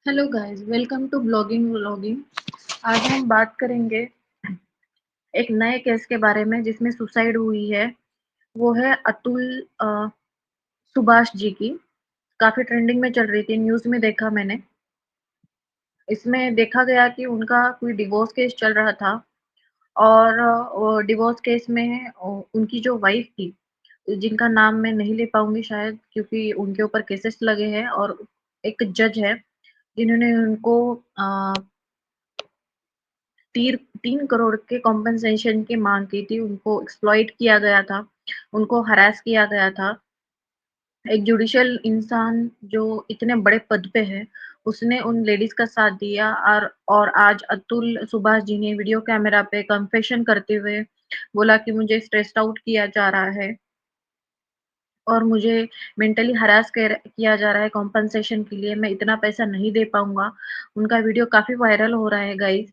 Hello guys, welcome to blogging vlogging. आज हम बात करेंगे एक नए केस के बारे में जिसमें सुसाइड हुई है। वो है अतुल सुभाष जी की। काफ़ी ट्रेंडिंग में चल रही थी, न्यूज़ में देखा मैंने। इसमें देखा गया कि उनका कोई डिवोर्स केस चल रहा था और डिवोर्स केस में उनकी जो वाइफ़ थी, जिनका नाम मैं नहीं ले पाऊँगी शायद क्योंकि उनके ऊपर केसेस लगे हैं और एक जज है, जिन्होंने उनको अ, तीर 3 करोड़ के कॉम्पेंसेशन की माँग की थी, उनको एक्सप्लॉइट किया गया था, उनको हरास किया गया था। एक जुडिशियल इंसान जो इतने बड़े पद पे है, उसने उन लेडीज़ का साथ दिया और आज अतुल सुभाष जी ने वीडियो कैमरा पे कन्फेशन करते हुए बोला कि मुझे स्ट्रेस्ड आउट किया जा रहा है और मुझे मेंटली हरास किया जा रहा है कॉम्पेंसेशन के लिए, मैं इतना पैसा नहीं दे पाऊँगा। उनका वीडियो काफ़ी वायरल हो रहा है गाइज़।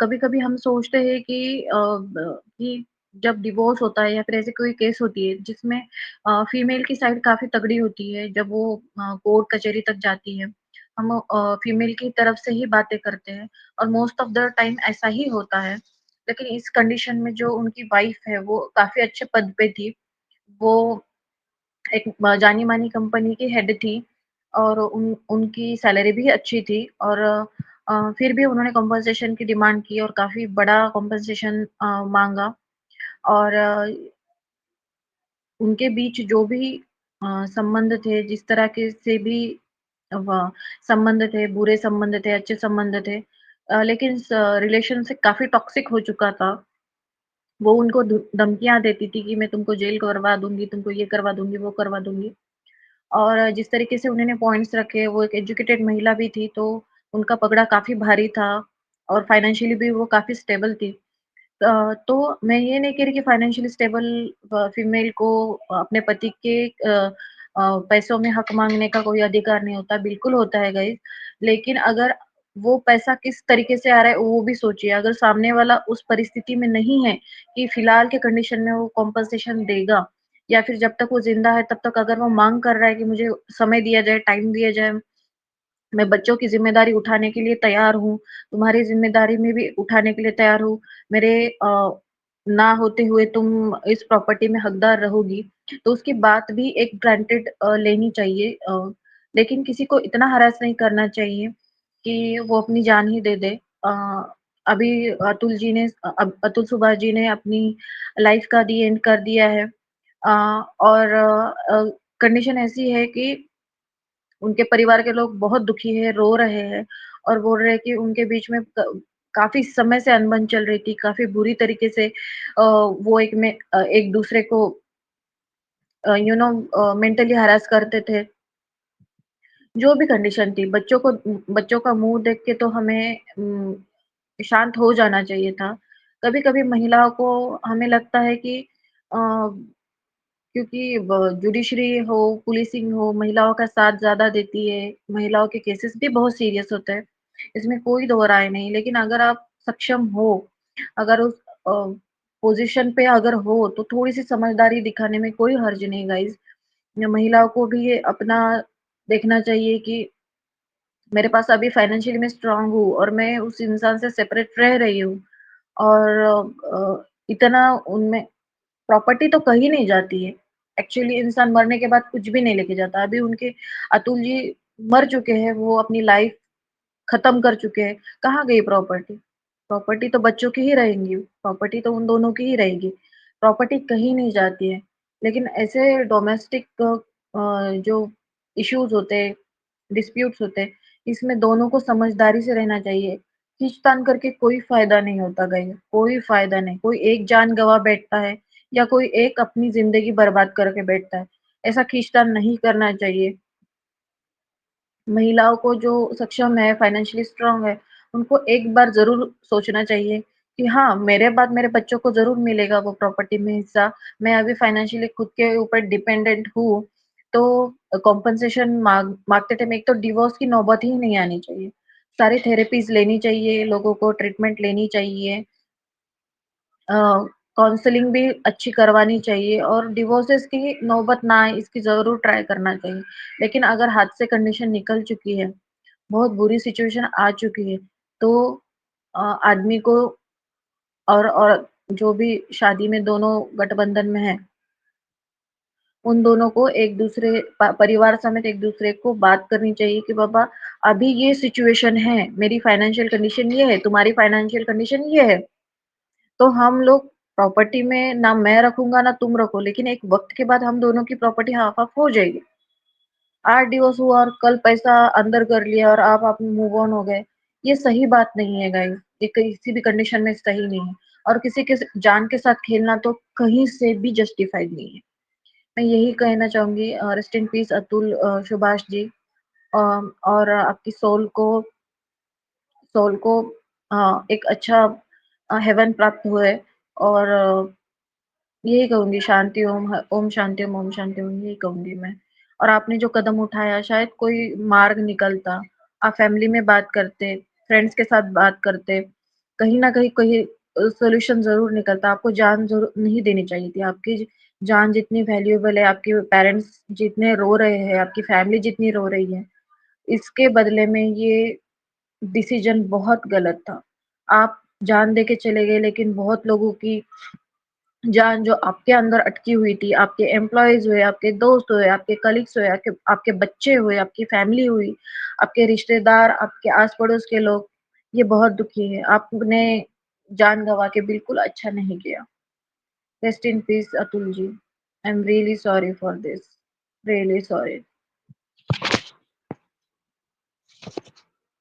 कभी-कभी हम सोचते हैं कि जब डिवोर्स होता है या फिर ऐसी कोई केस होती है जिसमें फीमेल की साइड काफ़ी तगड़ी होती है, जब वो कोर्ट कचहरी तक जाती है, हम फीमेल की तरफ से ही बातें करते हैं और मोस्ट ऑफ द टाइम ऐसा ही होता है। लेकिन इस कंडीशन में जो उनकी वाइफ है, वो काफ़ी अच्छे पद पे थी। वो एक जानी-मानी कंपनी की हेड थी और उनकी सैलरी भी अच्छी थी और फिर भी उन्होंने कॉम्पेंसेशन की डिमांड की और काफ़ी बड़ा कॉम्पेंसेशन माँगा और उनके बीच जो भी संबंध थे, जिस तरह के से भी व संबंध थे, बुरे संबंध थे, अच्छे संबंध थे, लेकिन रिलेशन से काफ़ी टॉक्सिक हो चुका था। वो उनको धमकियाँ देती थी कि मैं तुमको जेल करवा दूँगी, तुमको ये करवा दूँगी, वो करवा दूँगी। और जिस तरीके से उन्होंने पॉइंट्स रखे, वो एक एजुकेटेड महिला भी थी, तो उनका पगड़ा काफ़ी भारी था और फाइनेंशियली भी वो काफ़ी स्टेबल थी। तो मैं ये नहीं कह रही कि फाइनेंशियली स्टेबल फीमेल को अपने पति के पैसों में हक माँगने का कोई अधिकार नहीं होता, बिल्कुल होता है गाइज़। लेकिन अगर वो पैसा किस तरीके से आ रहा है, वो भी सोचिए। अगर सामने वाला उस परिस्थिति में नहीं है कि फिलहाल के कंडीशन में वो कॉम्पेंसेशन देगा या फिर जब तक वो ज़िंदा है, तब तक अगर वो माँग कर रहा है कि मुझे समय दिया जाए, टाइम दिया जाए, मैं बच्चों की ज़िम्मेदारी उठाने के लिए तैयार हूँ, तुम्हारी ज़िम्मेदारी में भी उठाने के लिए तैयार हूँ। मेरे ना होते हुए तुम इस प्रॉपर्टी में हकदार रहोगी, तो उसकी बात भी एक ग्रांटेड लेनी चाहिए। लेकिन किसी को इतना हरास नहीं करना चाहिए कि वो अपनी जान ही दे दे। अ, अभी अतुल सुभाष जी ने अपनी लाइफ़ का दी एंड कर दिया है। और कंडीशन ऐसी है कि उनके परिवार के लोग बहुत दुखी हैं, रो रहे हैं और बोल रहे हैं कि उनके बीच में काफ़ी समय से अनबन चल रही थी, काफ़ी बुरी तरीके से वो एक दूसरे को मेंटली हरास करते थे। जो भी कंडीशन थी, बच्चों का मुँह देख के तो हमें शांत हो जाना चाहिए था। कभी-कभी महिलाओं को हमें लगता है कि अ क्योंकि जुडिशरी हो, पुलिसिंग हो, महिलाओं का साथ ज़्यादा देती है, महिलाओं के केसेस भी बहुत सीरियस होते हैं, इसमें कोई दो राय नहीं। लेकिन अगर आप सक्षम हो, अगर उस पोज़ीशन पे अगर हो, तो थोड़ी-सी समझदारी दिखाने में कोई हर्ज नहीं गाइज़। महिलाओं को भी ये अपना देखना चाहिए कि मेरे पास अभी फाइनेंशियली मैं स्ट्रॉन्ग हूँ और मैं उस इंसान से सेपरेट रह रही हूँ और इतना उनमें प्रॉपर्टी तो कहीं नहीं जाती है। एक्चुअली इंसान मरने के बाद कुछ भी नहीं लेके जाता। अभी उनके अतुल जी मर चुके हैं, वो अपनी लाइफ़ खत्म कर चुके हैं। कहाँ गई प्रॉपर्टी? प्रॉपर्टी तो बच्चों की ही रहेंगी, प्रॉपर्टी तो उन दोनों की ही रहेगी। प्रॉपर्टी कहीं नहीं जाती है। लेकिन ऐसे डोमेस्टिक जो इश्यूज़ होते हैं, डिस्प्यूट्स होते हैं, इसमें दोनों को समझदारी से रहना चाहिए। खींच-तान करके कोई फ़ायदा नहीं होता गाइस, कोई फ़ायदा नहीं। कोई एक जान गँवा बैठता है या कोई एक अपनी ज़िंदगी बर्बाद करके बैठता है। ऐसा खींच-तान नहीं करना चाहिए। महिलाओं को जो सक्षम है, फाइनेंशियली स्ट्रॉन्ग है, उनको एक बार ज़रूर सोचना चाहिए कि हाँ, मेरे बाद मेरे बच्चों को ज़रूर मिलेगा वो प्रॉपर्टी में हिस्सा। मैं अभी फाइनेंशियली खुद के ऊपर डिपेंडेंट हूँ, तो कॉम्पेंसेशन माँगते टाइम एक तो डिवोर्स की नौबत ही नहीं आनी चाहिए। सारी थेरेपीज़ लेनी चाहिए, लोगों को ट्रीटमेंट लेनी चाहिए। अ, काउंसलिंग भी अच्छी करवानी चाहिए और डिवोर्सेस की नौबत ना आए इसकी ज़रूर ट्राई करना चाहिए। लेकिन अगर हाथ से कंडीशन निकल चुकी है, बहुत बुरी सिचुएशन आ चुकी है। तो आदमी को और जो भी शादी में दोनों गठबंधन में हैं, उन दोनों को एक-दूसरे परिवार समेत एक-दूसरे को बात करनी चाहिए कि बाबा अभी ये सिचुएशन है, मेरी फाइनेंशियल कंडीशन ये है, तुम्हारी फाइनेंशियल कंडीशन ये है। तो हम लोग प्रॉपर्टी में ना मैं रखूँगा ना तुम रखो, लेकिन एक वक़्त के बाद हम दोनों की प्रॉपर्टी हाफ़-हाफ़ हो जाएगी। आज डिवोर्स हुआ और कल पैसा अंदर कर लिया और आप मूव ऑन हो गए। ये सही बात नहीं है गाइस, ये किसी भी कंडीशन में सही नहीं है और किसी के जान के साथ खेलना तो कहीं से भी जस्टिफाइड नहीं है। मैं यही कहना चाहूँगी rest in peace Atul Subhash ji uh, और आपकी सोल को एक अच्छा हेवन प्राप्त हुए और यही कहूँगी शांति ओम शांति ओम शांति ओम यही कहूँगी मैं। और आपने जो कदम उठाया शायद कोई मार्ग निकलता। आप फैमिली में बात करते, फ्रेंड्स के साथ बात करते, कहीं न कहीं कहीं सॉल्यूशन ज़रूर निकलता। आपको जान ज़रूर नहीं देनी चाहिए थी। आपकी जान जितनी वैल्यूएबल है, आपके पेरेंट्स जितने रो रहे हैं, आपकी फैमिली जितनी रो रही है, इसके बदले में ये डिसीज़न बहुत गलत था। आप जान दे के चले गए लेकिन बहुत लोगों की जान जो आपके अंदर अटकी हुई थी, आपके एम्प्लॉइज़ हुए, आपके दोस्त हुए, आपके कलीग्स हुए, आपके आपके बच्चे हुए, आपकी फैमिली हुई, आपके रिश्तेदार, आपके आस-पड़ोस के लोग, ये बहुत दुखी हैं। आपने जान गँवा के बिल्कुल अच्छा नहीं किया। Rest in peace Atul ji. I am really sorry for this. Really sorry.